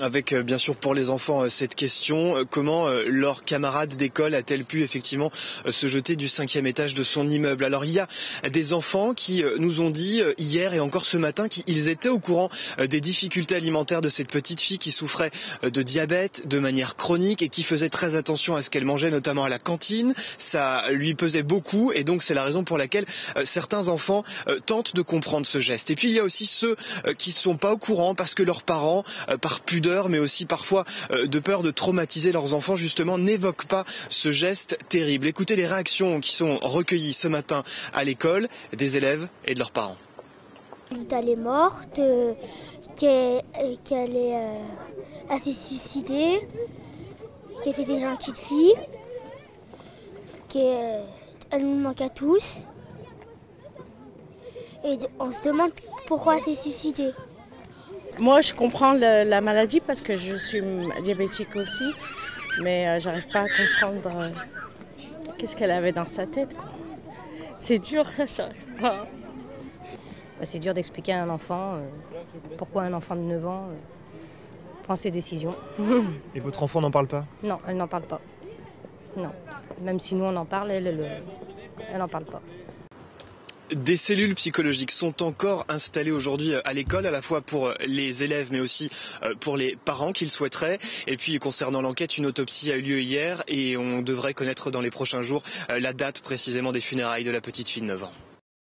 Avec bien sûr pour les enfants cette question, comment leur camarade d'école a-t-elle pu effectivement se jeter du 5e étage de son immeuble? Alors il y a des enfants qui nous ont dit hier et encore ce matin qu'ils étaient au courant des difficultés alimentaires de cette petite fille qui souffrait de diabète de manière chronique et qui faisait très attention à ce qu'elle mangeait, notamment à la cantine. Ça lui pesait beaucoup et donc c'est la raison pour laquelle certains enfants tentent de comprendre ce geste. Et puis il y a aussi ceux qui ne sont pas au courant parce que leurs parents, par pudeur, mais aussi parfois de peur de traumatiser leurs enfants, justement, n'évoquent pas ce geste terrible. Écoutez les réactions qui sont recueillies ce matin à l'école des élèves et de leurs parents. Elle est morte, qu'elle s'est suicidée, que c'était une gentille fille, qu'elle nous manque à tous. Et on se demande pourquoi elle s'est suicidée. Moi, je comprends la maladie parce que je suis diabétique aussi, mais j'arrive pas à comprendre qu'est-ce qu'elle avait dans sa tête, quoi. C'est dur, j'arrive pas. C'est dur d'expliquer à un enfant pourquoi un enfant de 9 ans prend ses décisions. Et votre enfant n'en parle pas? Non, elle n'en parle pas. Non. Même si nous on en parle, elle n'en parle pas. Des cellules psychologiques sont encore installées aujourd'hui à l'école, à la fois pour les élèves mais aussi pour les parents qui le souhaiteraient. Et puis concernant l'enquête, une autopsie a eu lieu hier et on devrait connaître dans les prochains jours la date précisément des funérailles de la petite fille de 9 ans.